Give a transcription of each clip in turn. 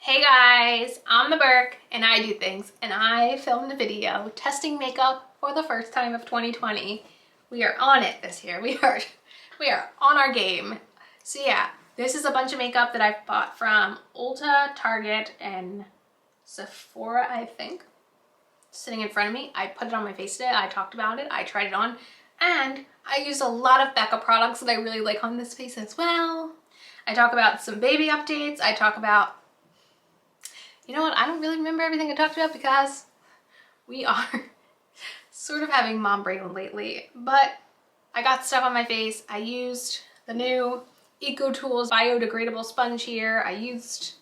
Hey guys, I'm the Burke and I do things, and I filmed a video testing makeup for the first time of 2020. We are on it this year. We are on our game. So yeah, this is a bunch of makeup that I bought from Ulta, Target, and Sephora, I think. Sitting in front of me. I put it on my face today. I talked about it. I tried it on, and I used a lot of Becca products that I really like on this face as well. I talk about some baby updates. I talk about, you know what, I don't really remember everything I talked about because we are sort of having mom brain lately, but I got stuff on my face. I used the new EcoTools biodegradable sponge here. I used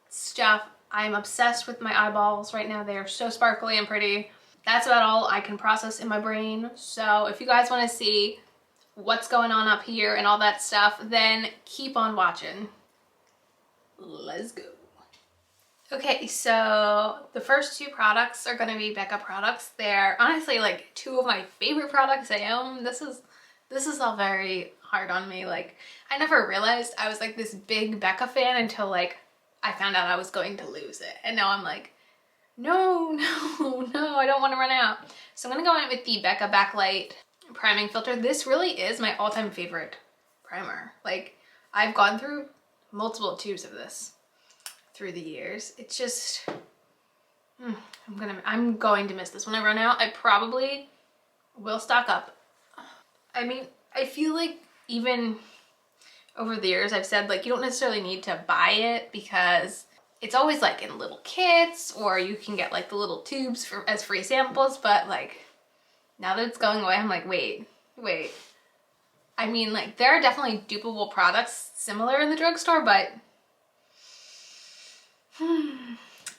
stuff. I'm obsessed with my eyeballs right now. They are so sparkly and pretty. That's about all I can process in my brain. So if you guys want to see what's going on up here and all that stuff, then keep on watching. Let's go. Okay, so the first two products are going to be Becca products. They're honestly like two of my favorite products I own. This is all very hard on me. Like, I never realized I was like this big Becca fan until like I found out I was going to lose it. And now I'm like, no, I don't want to run out. So I'm going to go in with the Becca Backlight Priming Filter. This really is my all-time favorite primer. Like, I've gone through multiple tubes of this through the years. It's just, I'm going to miss this when I run out. I probably will stock up. I mean, I feel like even over the years I've said like you don't necessarily need to buy it because it's always like in little kits, or you can get like the little tubes as free samples, but like now that it's going away, I'm like, wait. I mean, like, there are definitely dupable products similar in the drugstore, but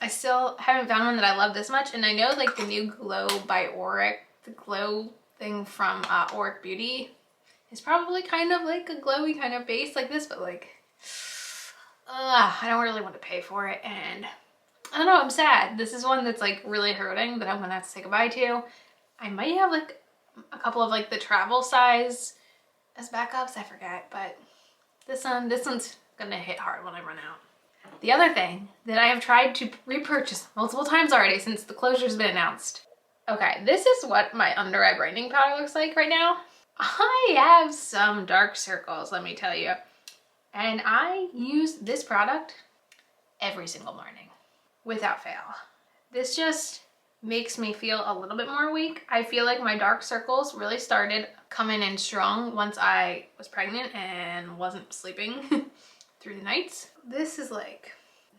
I still haven't found one that I love this much. And I know like the new Glow by Auric, the glow thing from Auric Beauty is probably kind of like a glowy kind of base like this, but like, I don't really want to pay for it. And I don't know, I'm sad. This is one that's like really hurting that I'm gonna have to say goodbye to. I might have like a couple of like the travel size as backups, I forget, but this one's gonna hit hard when I run out. The other thing that I have tried to repurchase multiple times already since the closure's been announced. Okay, this is what my under eye brightening powder looks like right now. I have some dark circles, let me tell you. And I use this product every single morning, without fail. This just makes me feel a little bit more awake. I feel like my dark circles really started coming in strong once I was pregnant and wasn't sleeping through the nights. This is like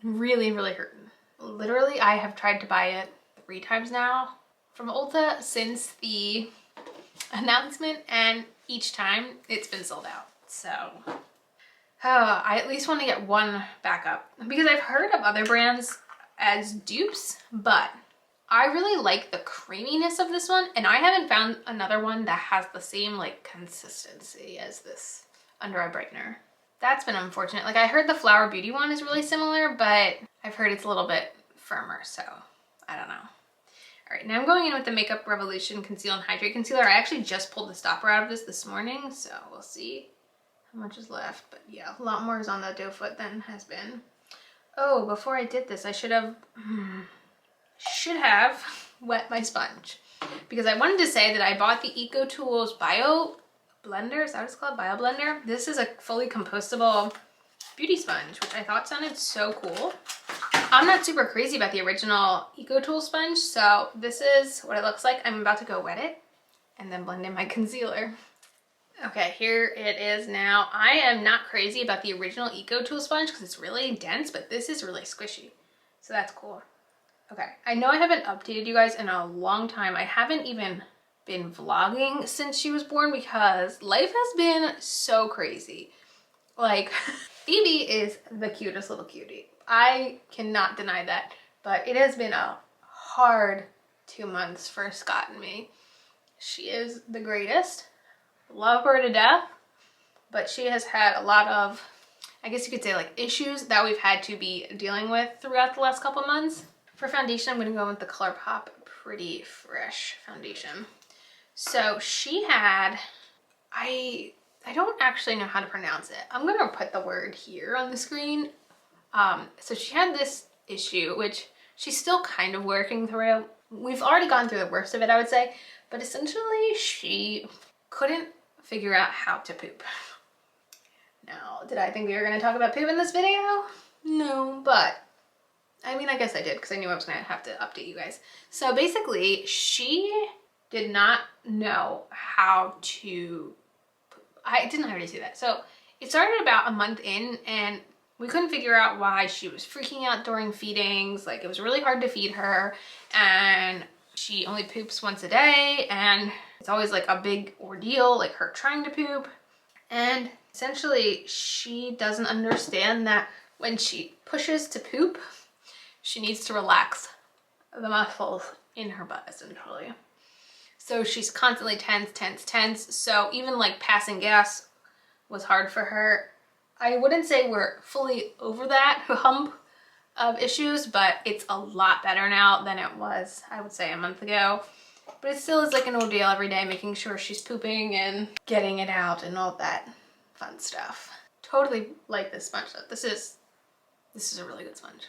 really hurting. Literally, I have tried to buy it 3 times now from Ulta since the announcement, and each time it's been sold out. So I at least want to get one backup because I've heard of other brands as dupes, but I really like the creaminess of this one, and I haven't found another one that has the same like consistency as this under eye brightener. That's been unfortunate. Like, I heard the Flower Beauty one is really similar, but I've heard it's a little bit firmer, so I don't know. All right, now I'm going in with the Makeup Revolution Conceal and Hydrate Concealer. I actually just pulled the stopper out of this morning, so we'll see how much is left. But yeah, a lot more is on the doe foot than has been. Oh, before I did this, I should have wet my sponge, because I wanted to say that I bought the EcoTools Bio Blender. Is that what it's called? Bio Blender. This is a fully compostable beauty sponge, which I thought sounded so cool. I'm not super crazy about the original EcoTools sponge, so this is what it looks like. I'm about to go wet it and then blend in my concealer. Okay, here it is now. I am not crazy about the original EcoTools sponge because it's really dense, but this is really squishy, so that's cool. Okay, I know I haven't updated you guys in a long time. I haven't even been vlogging since she was born because life has been so crazy. Like, Phoebe is the cutest little cutie. I cannot deny that, but it has been a hard 2 months for Scott and me. She is the greatest. Love her to death, but she has had a lot of, I guess you could say, like, issues that we've had to be dealing with throughout the last couple months. For foundation, I'm going to go with the ColourPop Pretty Fresh foundation. So she had, I don't actually know how to pronounce it. I'm going to put the word here on the screen. So she had this issue, which she's still kind of working through. We've already gone through the worst of it, I would say, but essentially she couldn't figure out how to poop. Now, did I think we were going to talk about poop in this video? No, but I mean, I guess I did because I knew I was going to have to update you guys. So basically, she did not know how to poop. I didn't already say that. So it started about a month in, and we couldn't figure out why she was freaking out during feedings. Like, it was really hard to feed her, and she only poops once a day, and it's always like a big ordeal, like her trying to poop. And essentially, she doesn't understand that when she pushes to poop, she needs to relax the muscles in her butt, essentially. So she's constantly tense, tense, tense. So even like passing gas was hard for her. I wouldn't say we're fully over that hump of issues, but it's a lot better now than it was, I would say, a month ago. But it still is like an ordeal every day, making sure she's pooping and getting it out and all that fun stuff. Totally like this sponge though. This is a really good sponge.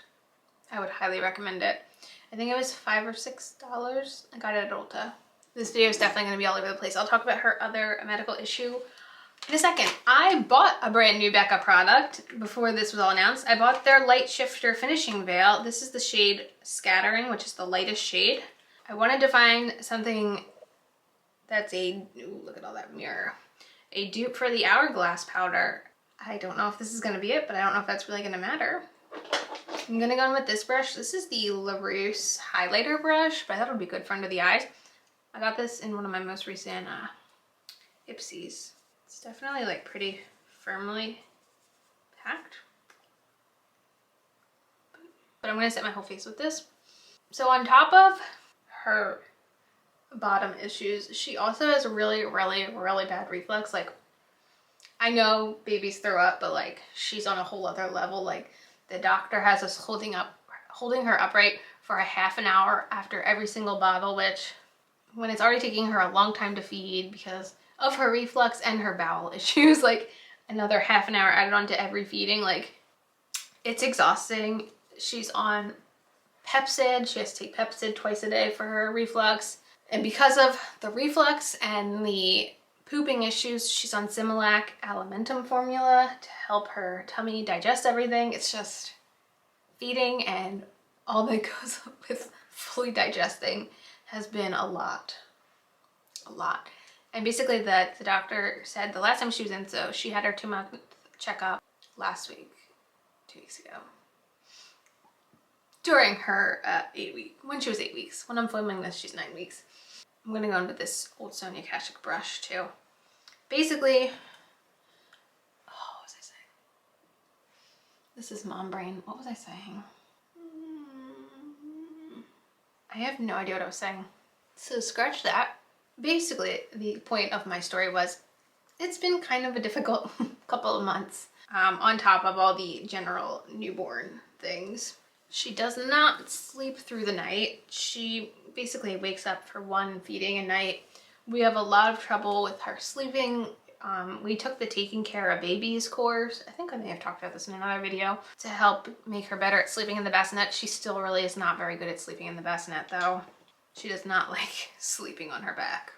I would highly recommend it. I think it was $5 or $6. I got it at Ulta. This video is definitely going to be all over the place. I'll talk about her other medical issue in a second. I bought a brand new Becca product before this was all announced. I bought their Light Shifter Finishing Veil. This is the shade Scattering, which is the lightest shade. I wanted to find something that's ooh, look at all that mirror. A dupe for the Hourglass powder. I don't know if this is going to be it, but I don't know if that's really going to matter. I'm going to go in with this brush. This is the LaRousse highlighter brush, but I thought it would be good for under the eyes. I got this in one of my most recent Ipsies. It's definitely like pretty firmly packed. But I'm going to set my whole face with this. So on top of her bottom issues, she also has really, really, really bad reflux. Like, I know babies throw up, but like she's on a whole other level. Like, the doctor has us holding her upright for a half an hour after every single bottle, which when it's already taking her a long time to feed because of her reflux and her bowel issues, like another half an hour added on to every feeding, like it's exhausting. She's on Pepsid. She has to take Pepsid twice a day for her reflux. And because of the reflux and the pooping issues, she's on Similac Alimentum formula to help her tummy digest everything. It's just feeding and all that goes with fully digesting has been a lot. And basically the doctor said the last time she was in, so she had her 2-month checkup last week, 2 weeks ago, during her 8 week, when she was 8 weeks. When I'm filming this, she's 9 weeks. I'm gonna go in with this old Sonia Kashuk brush too. Basically, what was I saying? This is mom brain. What was I saying? I have no idea what I was saying. So scratch that. Basically, the point of my story was it's been kind of a difficult couple of months on top of all the general newborn things. She does not sleep through the night. She basically wakes up for one feeding a night. We have a lot of trouble with her sleeping. We took the Taking Care of Babies course. I think I may have talked about this in another video to help make her better at sleeping in the bassinet. She still really is not very good at sleeping in the bassinet though. She does not like sleeping on her back,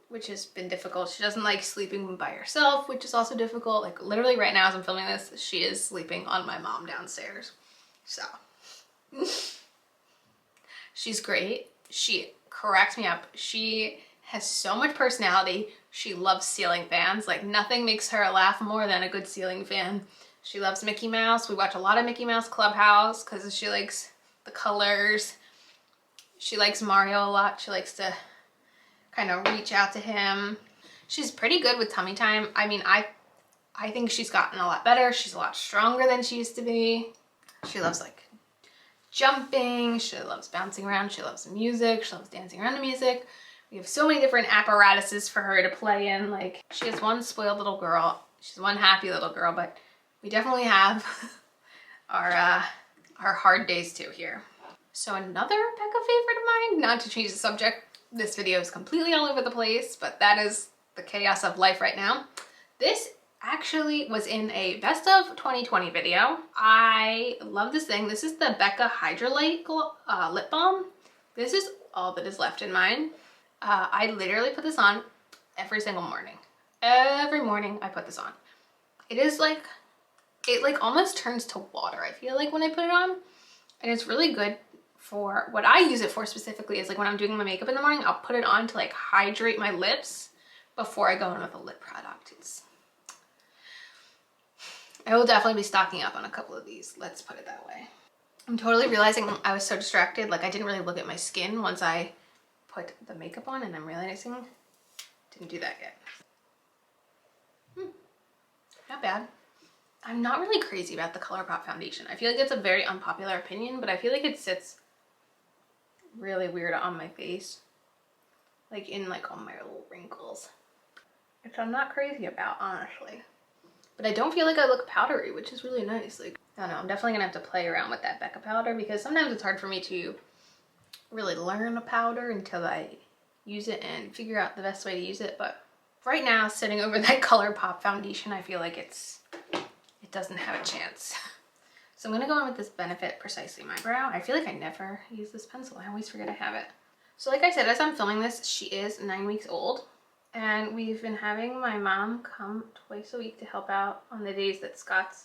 which has been difficult. She doesn't like sleeping by herself, which is also difficult. Like literally right now as I'm filming this, she is sleeping on my mom downstairs. So she's great. She cracks me up. She has so much personality. She loves ceiling fans. Like nothing makes her laugh more than a good ceiling fan. She loves Mickey Mouse. We watch a lot of Mickey Mouse Clubhouse because she likes the colors. She likes Mario a lot. She likes to kind of reach out to him. She's pretty good with tummy time. I mean, I think she's gotten a lot better. She's a lot stronger than she used to be. She loves like jumping. She loves bouncing around. She loves music. She loves dancing around to music. We have so many different apparatuses for her to play in. Like, she is one spoiled little girl. She's one happy little girl, but we definitely have our hard days too here. So another Becca favorite of mine, not to change the subject, this video is completely all over the place, but that is the chaos of life right now. This actually was in a best of 2020 video. I love this thing. This is the Becca Hydrolite lip balm. This is all that is left in mine. I literally put this on every single morning. Every morning I put this on. It is like, it like almost turns to water, I feel like, when I put it on. And it's really good for, what I use it for specifically is like when I'm doing my makeup in the morning, I'll put it on to like hydrate my lips before I go in with a lip product. I will definitely be stocking up on a couple of these, let's put it that way. I'm totally realizing I was so distracted, like I didn't really look at my skin once I put the makeup on, and I'm realizing didn't do that yet. Not bad. I'm not really crazy about the ColourPop foundation. I feel like it's a very unpopular opinion, but I feel like it sits really weird on my face. Like in like all my little wrinkles. Which I'm not crazy about, honestly. But I don't feel like I look powdery, which is really nice. Like, I don't know, I'm definitely gonna have to play around with that Becca powder because sometimes it's hard for me to really learn a powder until I use it and figure out the best way to use it. But right now, sitting over that ColourPop foundation, I feel like it doesn't have a chance. So I'm gonna go in with this Benefit Precisely My Brow. I feel like I never use this pencil. I always forget I have it. So like I said, as I'm filming this, she is 9 weeks old. And we've been having my mom come twice a week to help out on the days that Scott's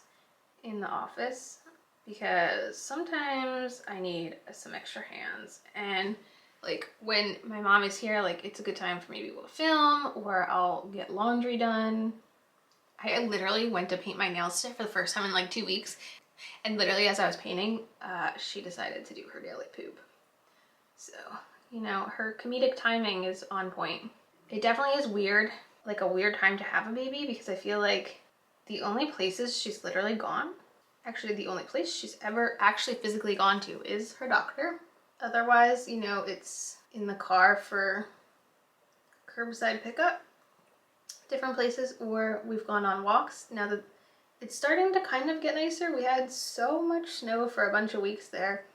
in the office, because sometimes I need some extra hands. And like when my mom is here, like it's a good time for me to be able to film, or I'll get laundry done. I literally went to paint my nails today for the first time in like 2 weeks. And literally as I was painting, she decided to do her daily poop. So, you know, her comedic timing is on point. It definitely is weird, like a weird time to have a baby, because I feel like the only places she's literally gone, actually the only place she's ever actually physically gone to is her doctor. Otherwise, you know, it's in the car for curbside pickup, different places, or we've gone on walks. Now that it's starting to kind of get nicer, we had so much snow for a bunch of weeks there,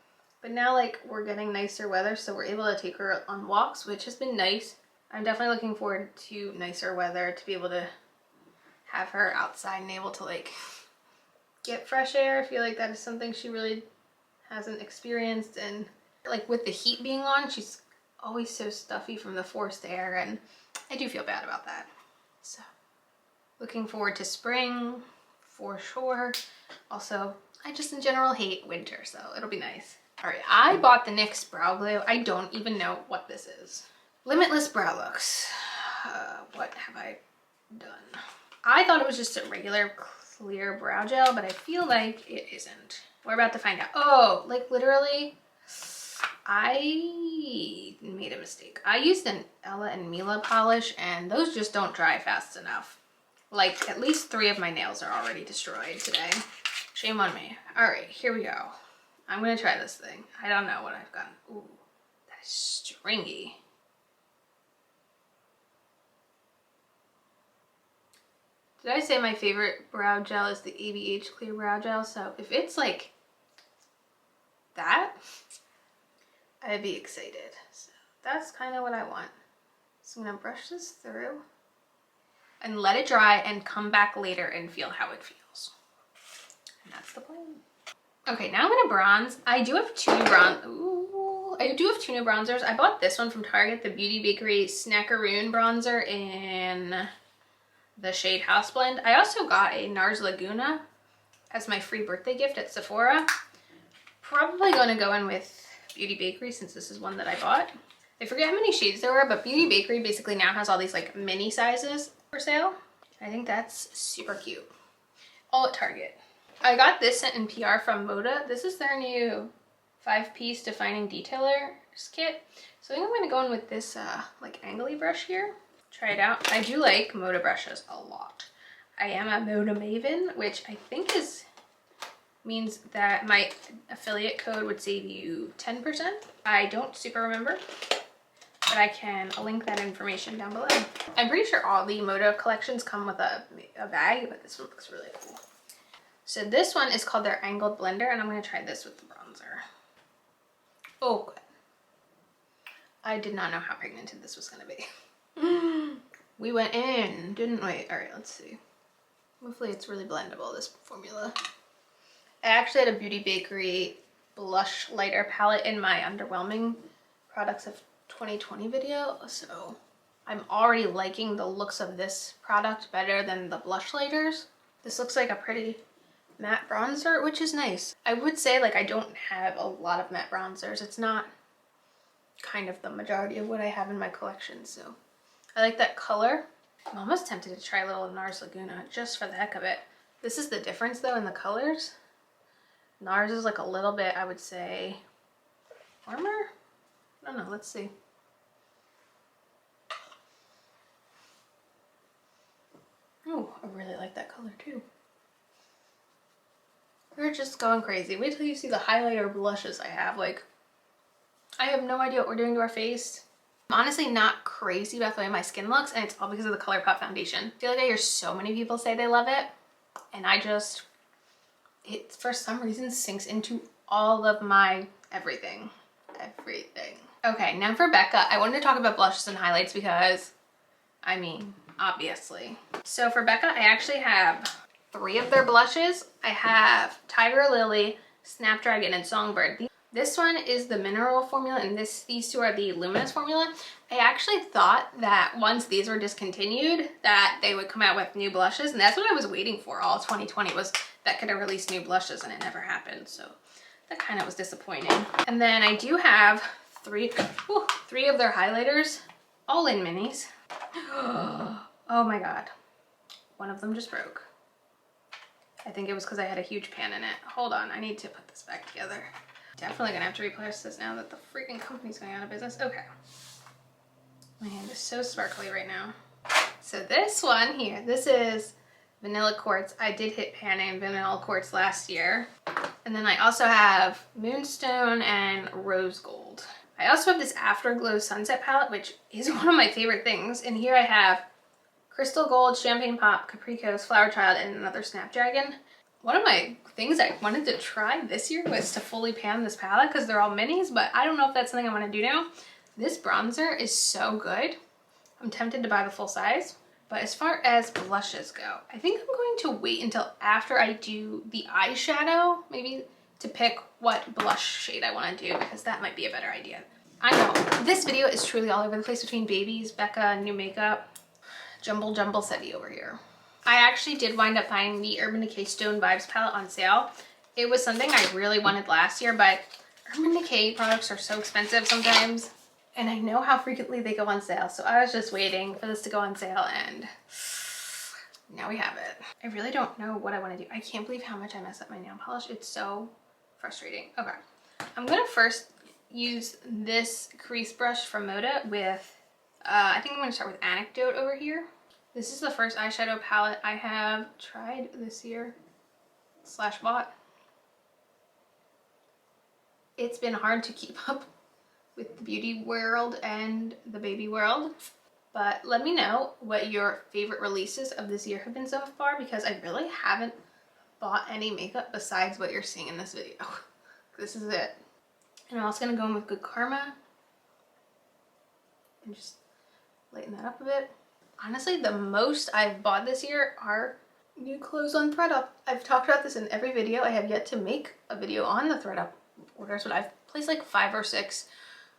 but now like we're getting nicer weather, so we're able to take her on walks, which has been nice. I'm definitely looking forward to nicer weather to be able to have her outside and able to like get fresh air. I feel like that is something she really hasn't experienced, and like with the heat being on, she's always so stuffy from the forced air, and I do feel bad about that. So looking forward to spring for sure. Also, I just in general hate winter, so it'll be nice. All right, I bought the NYX brow glue. I don't even know what this is. Limitless Brow Looks. What have I done? I thought it was just a regular clear brow gel, but I feel like it isn't. We're about to find out. Oh, like literally, I made a mistake. I used an Ella and Mila polish, and those just don't dry fast enough. Like at least 3 of my nails are already destroyed today. Shame on me. All right, here we go. I'm gonna try this thing. I don't know what I've gotten. Ooh, that is stringy. Did I say my favorite brow gel is the ABH Clear Brow Gel? So if it's like that, I'd be excited. So that's kind of what I want. So I'm gonna brush this through and let it dry and come back later and feel how it feels. And that's the plan. Okay, now I'm gonna bronze. I do have 2 new bronzers. I bought this one from Target, the Beauty Bakery Snackaroon bronzer in the shade House Blend. I also got a NARS Laguna as my free birthday gift at Sephora. Probably going to go in with Beauty Bakery since this is one that I bought. I forget how many shades there were, but Beauty Bakery basically now has all these like mini sizes for sale. I think that's super cute. All at Target. I got this sent in PR from Moda. This is their new 5-piece defining detailers kit. So I think I'm going to go in with this like angly brush here. Try it out. I do like Moda Brushes a lot. I am a Moda maven, which I think means that my affiliate code would save you 10%. I don't super remember, but I can link that information down below. I'm pretty sure all the Moda collections come with a bag, but this one looks really cool. So this one is called their Angled Blender, and I'm going to try this with the bronzer. Oh, good. I did not know how pigmented this was going to be. We went in, didn't we? All right, let's see. Hopefully it's really blendable, this formula. I actually had a Beauty Bakery blush lighter palette in my underwhelming products of 2020 video, so I'm already liking the looks of this product better than the blush lighters. This looks like a pretty matte bronzer, which is nice. I would say like I don't have a lot of matte bronzers. It's not kind of the majority of what I have in my collection, so I like that color. I'm almost tempted to try a little NARS Laguna just for the heck of it. This is the difference though in the colors. NARS is like a little bit, I would say, warmer? I don't know, let's see. Oh, I really like that color too. We're just going crazy. Wait till you see the highlighter blushes I have. Like, I have no idea what we're doing to our face. I'm honestly not crazy about the way my skin looks, and it's all because of the ColourPop foundation. I feel like I hear so many people say they love it, and it for some reason sinks into all of my everything. Okay, now for Becca, I wanted to talk about blushes and highlights because, I mean, obviously. So for Becca, I actually have 3 of their blushes. I have Tiger Lily, Snapdragon, and Songbird. This one is the mineral formula, and these 2 are the luminous formula. I actually thought that once these were discontinued, that they would come out with new blushes, and that's what I was waiting for all 2020 was Becca to release new blushes, and it never happened, so that kind of was disappointing. And then I do have 3 of their highlighters, all in minis. Oh my god. One of them just broke. I think it was because I had a huge pan in it. Hold on, I need to put this back together. Definitely gonna have to replace this now that the freaking company's going out of business. Okay. My hand is so sparkly right now. So this one here, this is Vanilla Quartz. I did hit pan in Vanilla Quartz last year. And then I also have Moonstone and Rose Gold. I also have this Afterglow Sunset palette, which is one of my favorite things. And here I have Crystal Gold, Champagne Pop, Capricos, Flower Child, and another Snapdragon. One of my things I wanted to try this year was to fully pan this palette because they're all minis, but I don't know if that's something I want to do now. This bronzer is so good. I'm tempted to buy the full size. But as far as blushes go, I think I'm going to wait until after I do the eyeshadow, maybe, to pick what blush shade I want to do, because that might be a better idea. I know, this video is truly all over the place between babies, Becca, new makeup, jumble city over here. I actually did wind up buying the Urban Decay Stone Vibes palette on sale. It was something I really wanted last year, but Urban Decay products are so expensive sometimes, and I know how frequently they go on sale, so I was just waiting for this to go on sale, and now we have it. I really don't know what I want to do. I can't believe how much I mess up my nail polish. It's so frustrating. Okay, I'm gonna first use this crease brush from Moda with, I think I'm gonna start with Anecdote over here. This is the first eyeshadow palette I have tried this year / bought. It's been hard to keep up with the beauty world and the baby world, but let me know what your favorite releases of this year have been so far, because I really haven't bought any makeup besides what you're seeing in this video. This is it. And I'm also gonna go in with Good Karma and just lighten that up a bit. Honestly, the most I've bought this year are new clothes on ThredUp. I've talked about this in every video. I have yet to make a video on the ThredUp orders, but I've placed like 5 or 6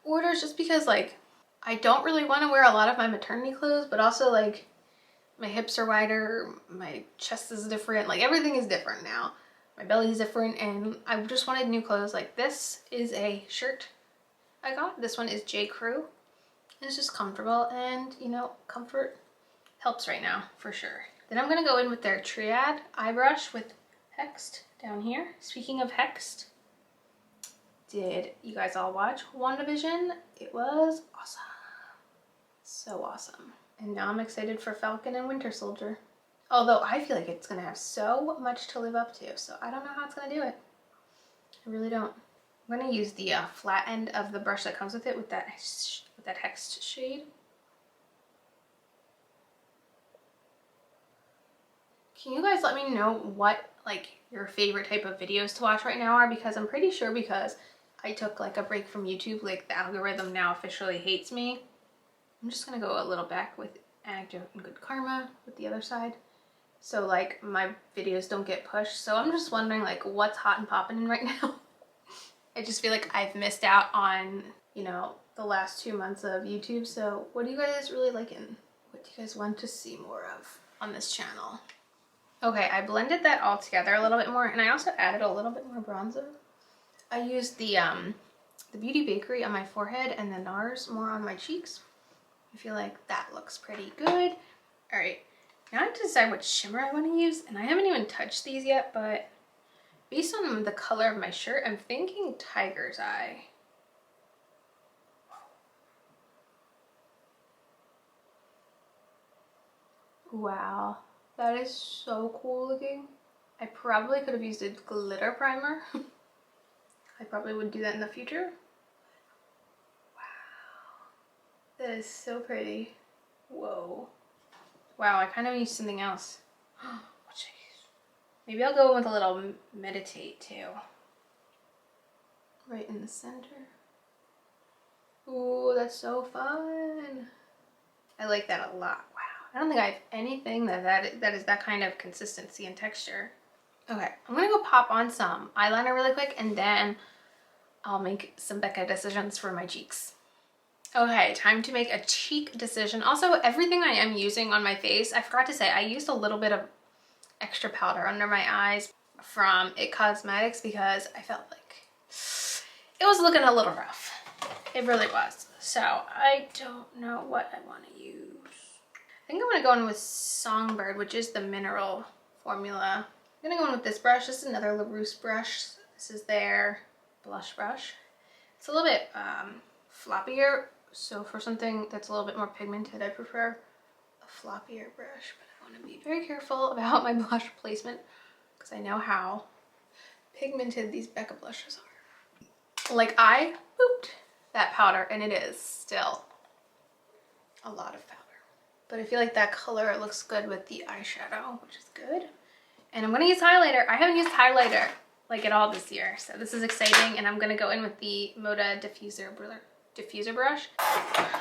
orders just because, like, I don't really want to wear a lot of my maternity clothes, but also, like, my hips are wider, my chest is different, like everything is different now. My belly is different, and I just wanted new clothes. Like, this is a shirt I got. This one is J. Crew. It's just comfortable, and, you know, comfort helps right now, for sure. Then I'm gonna go in with their Triad eye brush with Hexed down here. Speaking of Hexed, did you guys all watch WandaVision? It was awesome. So awesome. And now I'm excited for Falcon and Winter Soldier. Although I feel like it's gonna have so much to live up to, so I don't know how it's gonna do it. I really don't. I'm gonna use the flat end of the brush that comes with it with that Hexed shade. Can you guys let me know what, like, your favorite type of videos to watch right now are? Because I'm pretty sure, because I took like a break from YouTube, like the algorithm now officially hates me. I'm just gonna go a little back with Anecdote and Good Karma with the other side. so like my videos don't get pushed. So I'm just wondering like what's hot and popping right now. I just feel like I've missed out on, you know, the last 2 months of YouTube. So what do you guys really liking? What do you guys want to see more of on this channel? Okay, I blended that all together a little bit more, and I also added a little bit more bronzer. I used the Beauty Bakery on my forehead and the NARS more on my cheeks. I feel like that looks pretty good. All right, now I have to decide what shimmer I want to use, and I haven't even touched these yet, but based on the color of my shirt, I'm thinking Tiger's Eye. Wow, that is so cool looking. I probably could have used a glitter primer. I probably would do that in the future. Wow, that is so pretty. Whoa. Wow, I kind of used something else. Oh, jeez. Maybe I'll go with a little Meditate too. Right in the center. Ooh, that's so fun. I like that a lot. Wow. I don't think I have anything that is that kind of consistency and texture. Okay, I'm gonna go pop on some eyeliner really quick, and then I'll make some Becca decisions for my cheeks. Okay, time to make a cheek decision. Also, everything I am using on my face, I forgot to say, I used a little bit of extra powder under my eyes from IT Cosmetics because I felt like it was looking a little rough. It really was. So I don't know what I want to use. I think I'm gonna go in with Songbird, which is the mineral formula. I'm gonna go in with this brush. This is another LaRousse brush. This is their blush brush. It's a little bit floppier, so for something that's a little bit more pigmented, I prefer a floppier brush, but I want to be very careful about my blush placement because I know how pigmented these Becca blushes are. Like, I pooped that powder and it is still a lot of powder, but I feel like that color looks good with the eyeshadow, which is good. And I'm gonna use highlighter. I haven't used highlighter like at all this year, so this is exciting. And I'm gonna go in with the Moda diffuser brush.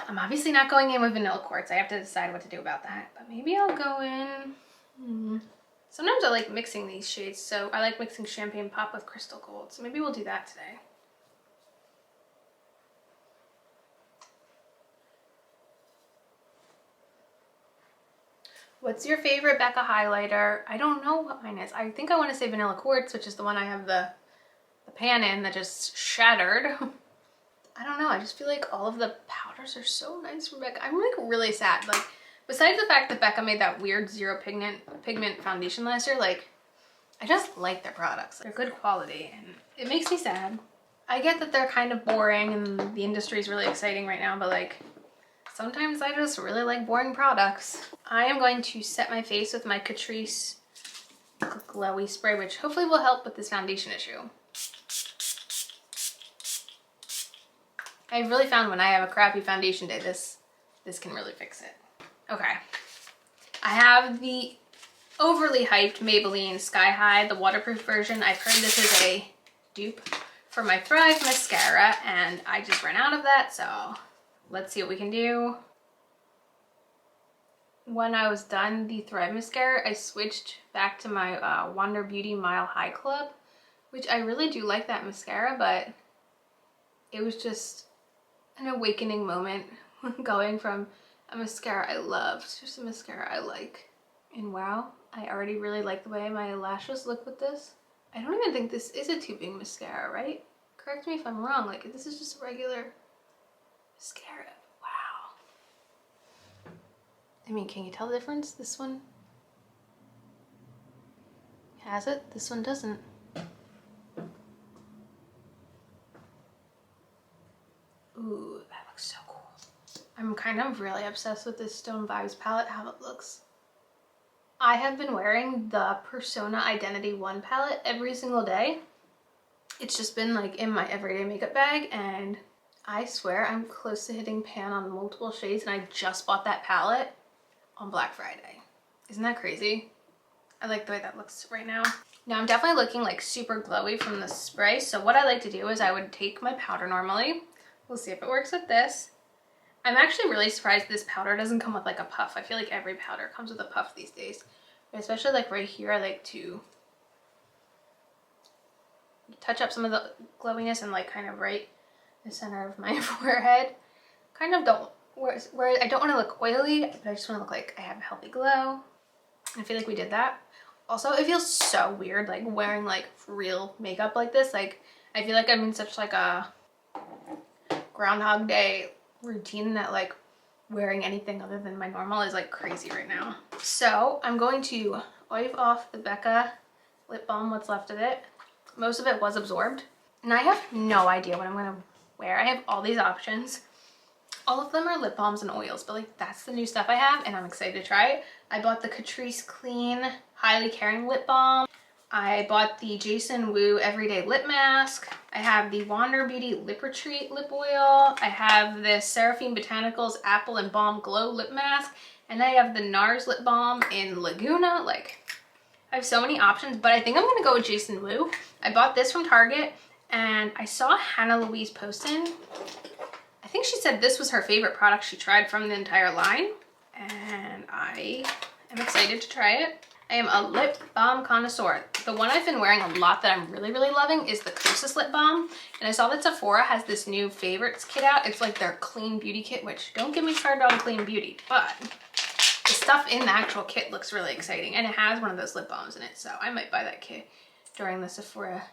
I'm obviously not going in with vanilla quartz. I have to decide what to do about that, but maybe I'll go in. Sometimes I like mixing these shades, so I like mixing Champagne Pop with Crystal Gold, so maybe we'll do that today. What's your favorite Becca highlighter? I don't know what mine is. I think I want to say Vanilla Quartz, which is the one I have the pan in that just shattered. I don't know. I just feel like all of the powders are so nice from Becca. I'm like really sad. Like, besides the fact that Becca made that weird zero pigment foundation last year, like, I just like their products. They're good quality and it makes me sad. I get that they're kind of boring and the industry is really exciting right now, but like, sometimes I just really like boring products. I am going to set my face with my Catrice glowy spray, which hopefully will help with this foundation issue. I've really found when I have a crappy foundation day, this can really fix it. Okay. I have the overly hyped Maybelline Sky High, the waterproof version. I've heard this is a dupe for my Thrive mascara, and I just ran out of that, so let's see what we can do. When I was done the Thrive mascara, I switched back to my Wander Beauty Mile High Club, which I really do like that mascara, but it was just an awakening moment going from a mascara I love to just a mascara I like. And wow, I already really like the way my lashes look with this. I don't even think this is a tubing mascara, right? Correct me if I'm wrong, like this is just a regular mascara. Wow. I mean, can you tell the difference? This one has it, this one doesn't. Ooh, that looks so cool. I'm kind of really obsessed with this Stone Vibes palette, how it looks. I have been wearing the Persona Identity 1 palette every single day. It's just been like in my everyday makeup bag, and I swear I'm close to hitting pan on multiple shades, and I just bought that palette on Black Friday. Isn't that crazy? I like the way that looks right now. Now I'm definitely looking like super glowy from the spray, so what I like to do is I would take my powder normally. We'll see if it works with this. I'm actually really surprised this powder doesn't come with like a puff. I feel like every powder comes with a puff these days. especially like right here, I like to touch up some of the glowiness and like kind of right the center of my forehead. Kind of don't, where I don't want to look oily, but I just want to look like I have a healthy glow. I feel like we did that. Also, it feels so weird like wearing like real makeup like this. Like I feel like I'm in such like a Groundhog Day routine that like wearing anything other than my normal is like crazy right now. So I'm going to wipe off the Becca lip balm, what's left of it. Most of it was absorbed. And I have no idea what I'm gonna wear. I have all these options. All of them are lip balms and oils, but like that's the new stuff I have and I'm excited to try it. I bought the Catrice Clean Highly Caring Lip Balm. I bought the Jason Wu Everyday Lip Mask. I have the Wander Beauty Lip Retreat Lip Oil. I have this Seraphine Botanicals Apple and Balm Glow Lip Mask. And I have the NARS Lip Balm in Laguna. Like, I have so many options, but I think I'm gonna go with Jason Wu. I bought this from Target and I saw Hannah Louise posting. I think she said this was her favorite product she tried from the entire line. And I am excited to try it. I am a lip balm connoisseur. The one I've been wearing a lot that I'm really, really loving is the Kosas lip balm. And I saw that Sephora has this new favorites kit out. It's like their clean beauty kit, which don't get me started on clean beauty, but the stuff in the actual kit looks really exciting. And it has one of those lip balms in it. So I might buy that kit during the Sephora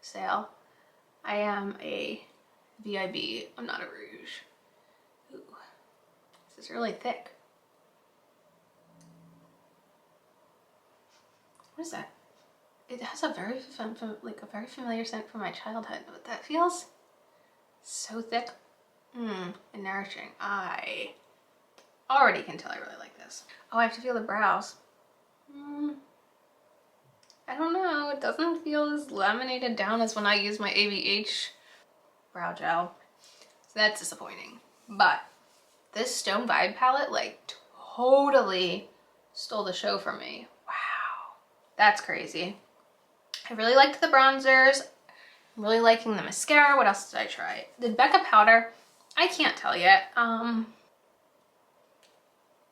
sale. I am a VIB. I'm not a rouge. Ooh, this is really thick. What is that? It has a very familiar scent from my childhood, but that feels so thick and nourishing. I already can tell I really like this. Oh, I have to feel the brows. I don't know, it doesn't feel as laminated down as when I use my AVH brow gel. So that's disappointing. But this Stone Vibe palette like totally stole the show from me. That's crazy. I really liked the bronzers. I'm really liking the mascara. What else did I try? The Becca powder, I can't tell yet.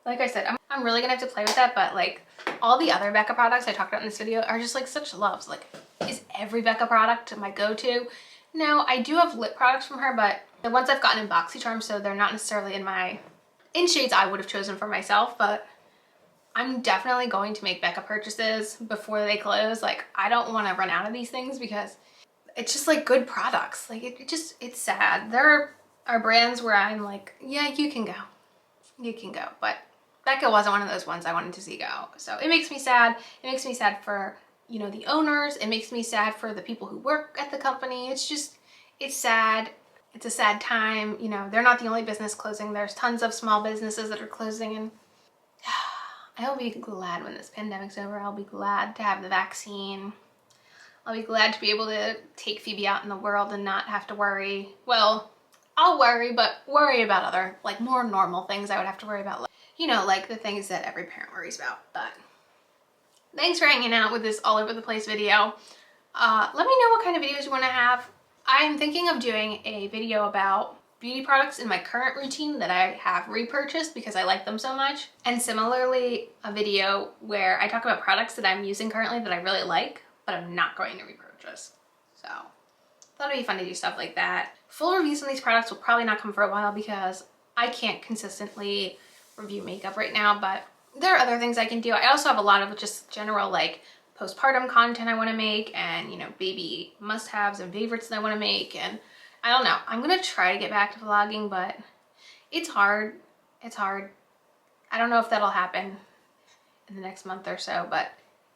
Like I said, I'm really gonna have to play with that, but like all the other Becca products I talked about in this video are just like such loves. Like, is every Becca product my go-to? No, I do have lip products from her, but the ones I've gotten in BoxyCharm, so they're not necessarily in shades I would have chosen for myself, but I'm definitely going to make Becca purchases before they close. Like, I don't want to run out of these things because it's just like good products. Like it's sad. There are brands where I'm like, yeah, you can go. You can go. But Becca wasn't one of those ones I wanted to see go. So it makes me sad. It makes me sad for, you know, the owners. It makes me sad for the people who work at the company. It's just, it's sad. It's a sad time. You know, they're not the only business closing. There's tons of small businesses that are closing, and I'll be glad when this pandemic's over. I'll be glad to have the vaccine. I'll be glad to be able to take Phoebe out in the world and not have to worry. Well, I'll worry, but worry about other, like, more normal things I would have to worry about. Like, you know, like the things that every parent worries about. But thanks for hanging out with this all over the place video. Let me know what kind of videos you want to have. I'm thinking of doing a video about beauty products in my current routine that I have repurchased because I like them so much. And similarly, a video where I talk about products that I'm using currently that I really like, but I'm not going to repurchase. So thought it'd be fun to do stuff like that. Full reviews on these products will probably not come for a while because I can't consistently review makeup right now, but there are other things I can do. I also have a lot of just general like postpartum content I want to make, and you know, baby must-haves and favorites that I want to make, and I don't know. I'm gonna try to get back to vlogging, but it's hard. It's hard. I don't know if that'll happen in the next month or so, but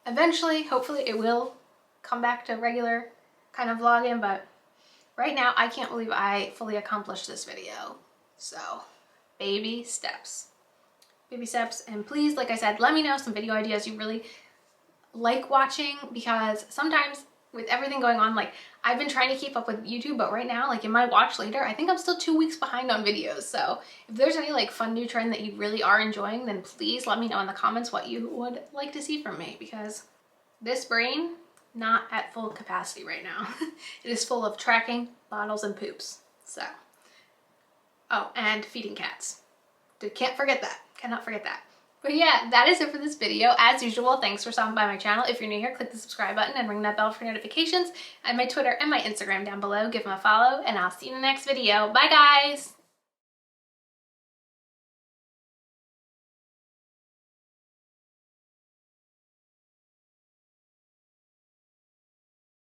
eventually, hopefully it will come back to regular kind of vlogging, but right now I can't believe I fully accomplished this video. So, baby steps. Baby steps. And please, like I said, let me know some video ideas you really like watching, because sometimes with everything going on, like I've been trying to keep up with YouTube, but right now, like in my watch later, I think I'm still 2 weeks behind on videos. So if there's any like fun new trend that you really are enjoying, then please let me know in the comments what you would like to see from me, because this brain, not at full capacity right now. It is full of tracking, bottles, and poops. So, oh, and feeding cats. Can't forget that. Cannot forget that. But yeah, that is it for this video. As usual, thanks for stopping by my channel. If you're new here, click the subscribe button and ring that bell for notifications. And my Twitter and my Instagram down below. Give them a follow, and I'll see you in the next video. Bye, guys!